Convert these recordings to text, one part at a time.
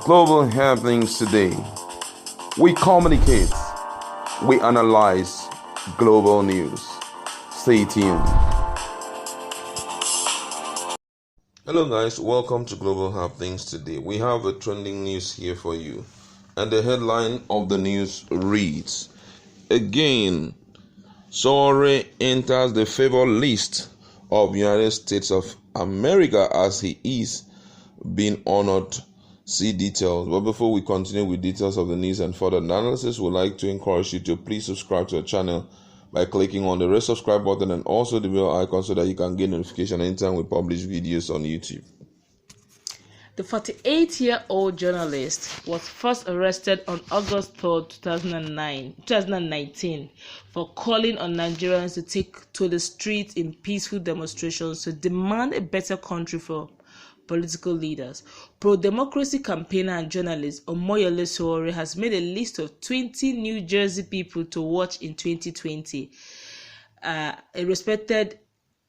Global happenings today. We communicate, we analyze global news. Stay tuned. Hello guys, welcome to Global Happenings today. We have a trending news here for you. And the headline of the news reads, again, Sowore enters the favored list of United States of America as he is being honored. See details. But before we continue with details of the news and further analysis, we'd like to encourage you to please subscribe to our channel by clicking on the red subscribe button and also the bell icon so that you can get notification anytime we publish videos on YouTube. The 48-year-old journalist was first arrested on August 3, 2019 for calling on Nigerians to take to the streets in peaceful demonstrations to demand a better country for political leaders. Pro-democracy campaigner and journalist Omoyele Sowore has made a list of 20 New Jersey people to watch in 2020. By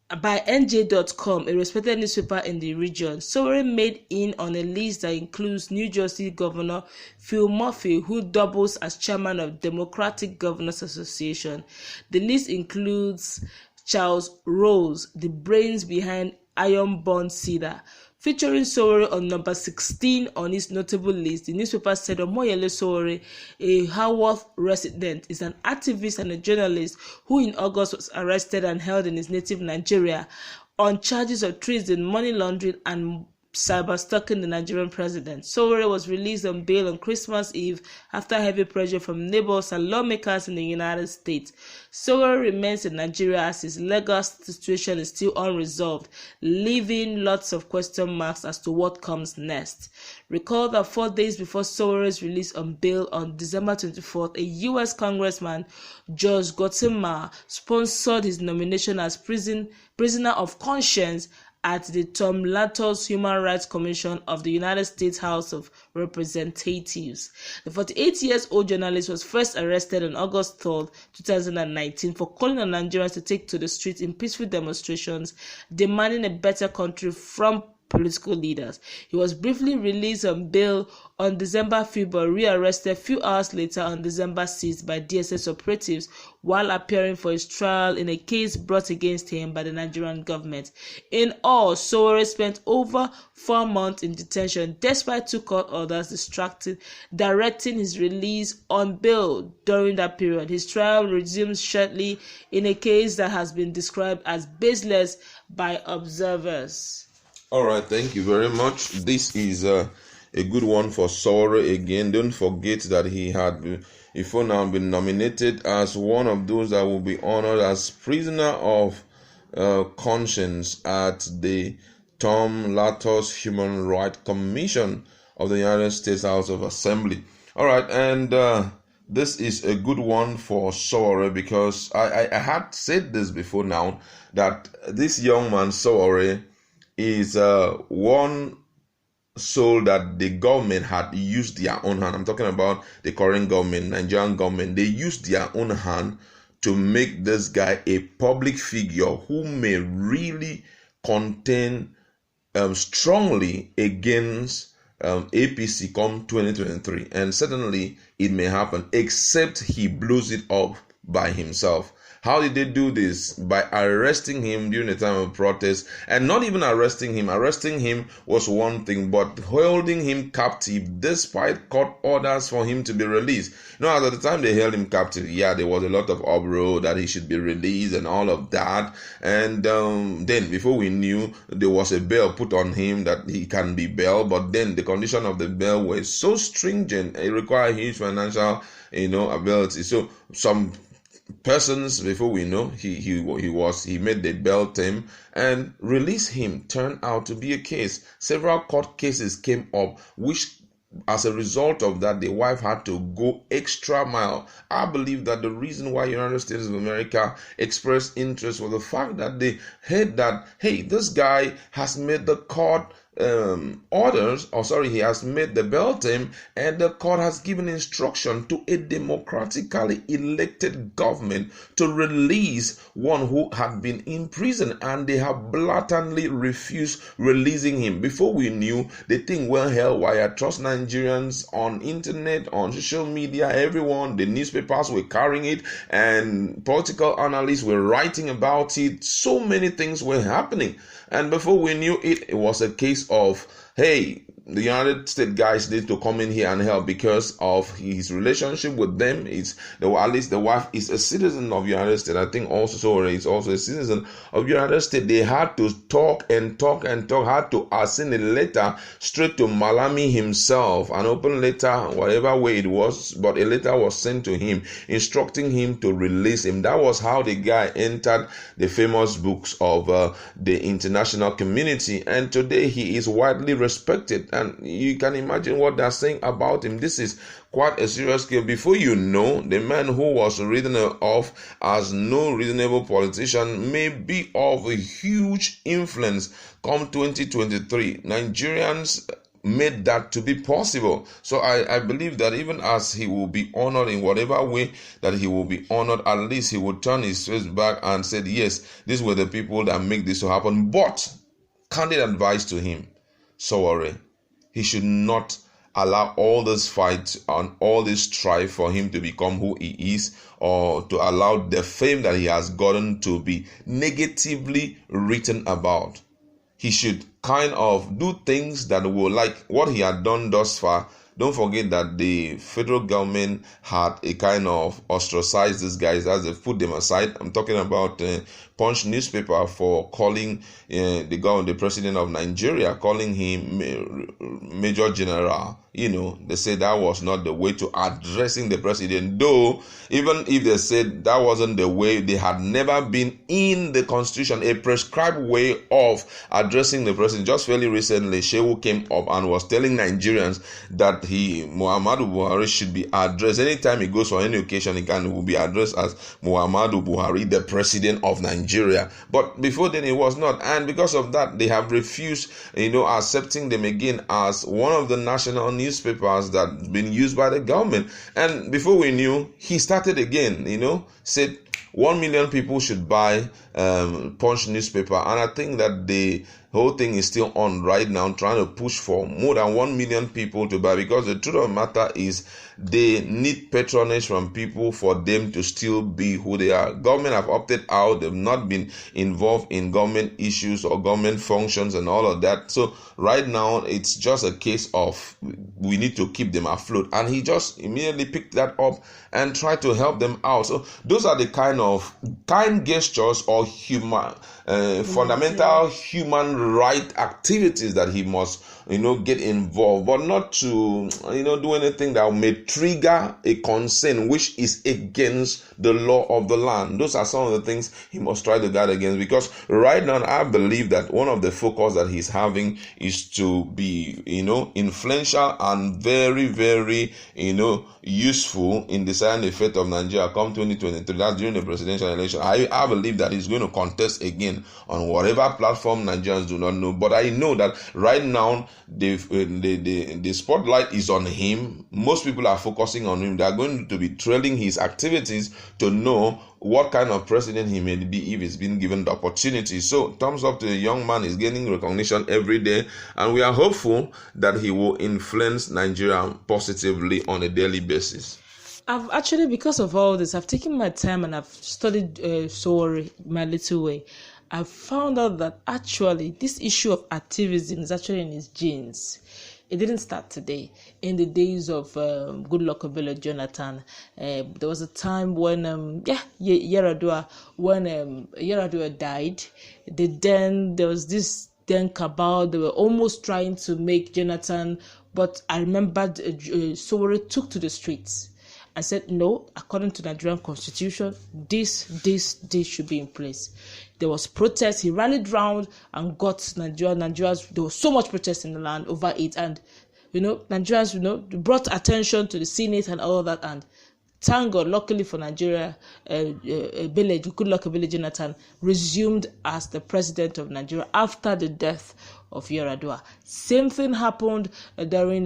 NJ.com, a respected newspaper in the region, Sowore made in on a list that includes New Jersey Governor Phil Murphy, who doubles as chairman of Democratic Governors Association. The list includes Charles Rose, the brains behind Iron Bond Cedar. Featuring Sowore on number 16 on his notable list, the newspaper said Omoyele Sowore, a Haworth resident, is an activist and a journalist who in August was arrested and held in his native Nigeria on charges of treason, money laundering, and cyber-stalking the Nigerian president. Sowore was released on bail on Christmas Eve after heavy pressure from neighbors and lawmakers in the United States. Sowore remains in Nigeria as his legal situation is still unresolved, leaving lots of question marks as to what comes next. Recall that 4 days before Sowore's release on bail on December 24th, a U.S. Congressman, George Gottemoeller, sponsored his nomination as prisoner of conscience at the Tom Lantos Human Rights Commission of the United States House of Representatives. The 48-year-old journalist was first arrested on August 3, 2019 for calling on Nigerians to take to the streets in peaceful demonstrations demanding a better country from political leaders. He was briefly released on bail on December 5th but rearrested a few hours later on December 6th by DSS operatives while appearing for his trial in a case brought against him by the Nigerian government. In all, Sowore spent over 4 months in detention despite 2 court orders directing his release on bail during that period. His trial resumes shortly in a case that has been described as baseless by observers. All right, thank you very much. This is a good one for Sowore again. Don't forget that he had before now been nominated as one of those that will be honored as prisoner of conscience at the Tom Lantos Human Rights Commission of the United States House of Assembly. All right, and this is a good one for Sowore because I had said this before now that this young man Sowore is one soul that the government had used their own hand. I'm talking about the current government, Nigerian government. They used their own hand to make this guy a public figure who may really contend strongly against APC come 2023. And certainly it may happen, except he blows it up by himself. How did they do this? By arresting him during the time of protest, and not even arresting him. Arresting him was one thing, but holding him captive despite court orders for him to be released. You know, at the time they held him captive, there was a lot of uproar that he should be released and all of that. And then before we knew, there was a bail put on him that he can be bailed. But then the condition of the bail was so stringent, it required huge financial, ability. So some persons, before we know, he made the bail term and released him. Turned out to be a case. Several court cases came up, which as a result of that, the wife had to go extra mile. I believe that the reason why United States of America expressed interest was the fact that they heard that, hey, this guy has made the court he has made the bail term, and the court has given instruction to a democratically elected government to release one who had been in prison, and they have blatantly refused releasing him. Before we knew, the thing went hellwire. Trust Nigerians on internet, on social media, everyone, the newspapers were carrying it, and political analysts were writing about it. So many things were happening, and before we knew it, it was a case of, hey, the United States guys need to come in here and help because of his relationship with them. At least the wife is a citizen of the United States. I think also Sowore is also a citizen of the United States. They had to talk, had to send a letter straight to Malami himself, an open letter, whatever way it was, but a letter was sent to him instructing him to release him. That was how the guy entered the famous books of the international community, and today he is widely respected. And you can imagine what they're saying about him. This is quite a serious case. Before you know, the man who was written off as no reasonable politician may be of a huge influence come 2023. Nigerians made that to be possible. So I believe that even as he will be honored in whatever way that he will be honored, at least he will turn his face back and said, yes, these were the people that make this to happen. But candid advice to him, Sowore, he should not allow all this fight and all this strife for him to become who he is, or to allow the fame that he has gotten to be negatively written about. He should kind of do things that will, like what he had done thus far. Don't forget that the federal government had a kind of ostracized these guys as they put them aside. I'm talking about Punch newspaper for calling the president of Nigeria, calling him Major General. They said that was not the way to addressing the president. Though, even if they said that wasn't the way, they had never been in the constitution a prescribed way of addressing the president. Just fairly recently, Shehu came up and was telling Nigerians that Muhammadu Buhari should be addressed. Anytime he goes for any occasion, will be addressed as Muhammadu Buhari, the president of Nigeria. But before then, it was not. And because of that, they have refused, accepting them again as one of the national newspapers that's been used by the government. And before we knew, he started again, said 1 million people should buy Punch newspaper. And I think that the whole thing is still on right now, trying to push for more than 1 million people to buy, because the truth of the matter is they need patronage from people for them to still be who they are. Government have opted out. They've not been involved in government issues or government functions and all of that. So right now, it's just a case of we need to keep them afloat. And he just immediately picked that up and tried to help them out. So those are the kind gestures or fundamental human right activities that he must get involved, but not to do anything that may trigger a concern which is against the law of the land. Those are some of the things he must try to guard against, because right now I believe that one of the focus that he's having is to be influential and very, very useful in deciding the fate of Nigeria come 2023. That's during the presidential election. I believe that he's going to contest again on whatever platform Nigerians do not know. But I know that right now the spotlight is on him. Most people are focusing on him. They are going to be trailing his activities to know what kind of president he may be if he's been given the opportunity. So thumbs up to the young man. He's gaining recognition every day, and we are hopeful that he will influence Nigeria positively on a daily basis. I've actually, because of all this, I've taken my time and I've studied Sowore my little way. I've found out that actually this issue of activism is actually in his genes. It didn't start today. In the days of Goodluck Jonathan, there was a time when Yar'Adua died. There was this cabal. They were almost trying to make Jonathan, but I remembered Sowore took to the streets and said, no, according to the Nigerian constitution, this should be in place. There was protest. He rallied round and got Nigerians. There was so much protest in the land over it. And, Nigerians, brought attention to the Senate and all of that. And thank God, luckily for Nigeria, Goodluck Jonathan resumed as the president of Nigeria after the death of Yar'Adua. Same thing happened during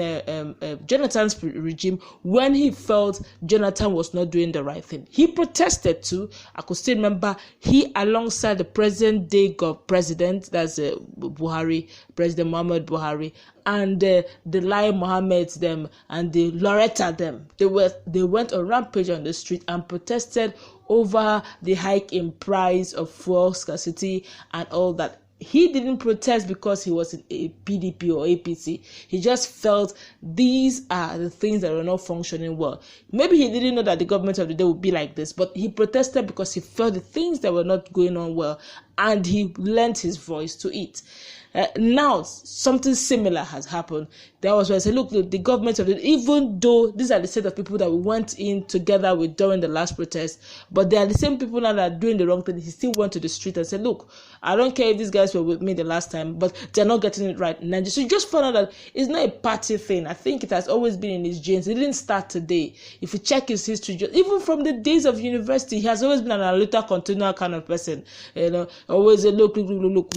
Jonathan's regime when he felt Jonathan was not doing the right thing. He protested too. I could still remember he, alongside the present day president, that's Buhari, President Muhammad Buhari, and the Lai Mohammed them and the Loretta them, they went on rampage on the street and protested over the hike in price of fuel scarcity and all that. He didn't protest because he was in a PDP or APC. He just felt these are the things that were not functioning well. Maybe he didn't know that the government of the day would be like this, but he protested because he felt the things that were not going on well, and he lent his voice to it. Now, something similar has happened. That was when I said, look, the government of the, even though these are the set of people that we went in together with during the last protest, but they are the same people now that are doing the wrong thing. He still went to the street and said, look, I don't care if these guys were with me the last time, but they're not getting it right in Nigeria. So you just found out that it's not a party thing. I think it has always been in his genes. It didn't start today. If you check his history, even from the days of university, he has always been an analytical, continual kind of person. Always say, look, we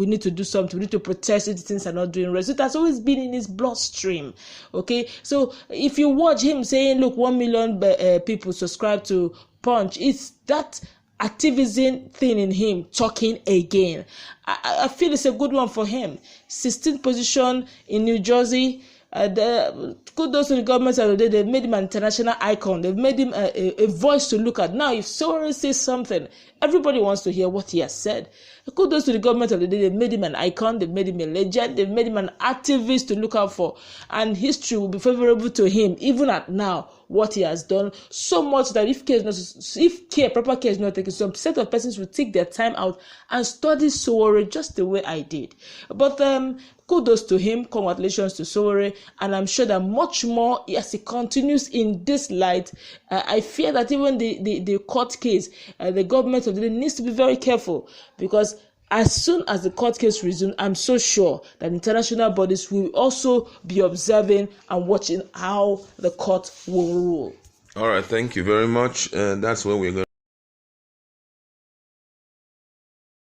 need to do something. We need to protest if things are not doing right. So it has always been in his bloodstream. Okay, so if you watch him saying, look, 1 million people subscribe to Punch, it's that activism thing in him talking again. I feel it's a good one for him. 16th position in New Jersey. Kudos to the government of the day. They've made him an international icon. They've made him a voice to look at. Now, if Sowore says something, everybody wants to hear what he has said. Kudos to the government of the day. They've made him an icon. They've made him a legend. They've made him an activist to look out for. And history will be favorable to him, even at now, what he has done. So much that if proper care is not taken, some set of persons will take their time out and study Sowore just the way I did. But kudos to him, congratulations to Sowore, and I'm sure that much more as he continues in this light. I fear that even the court case, the government of the day needs to be very careful, because as soon as the court case resumes, I'm so sure that international bodies will also be observing and watching how the court will rule. All right, thank you very much. That's where we're going.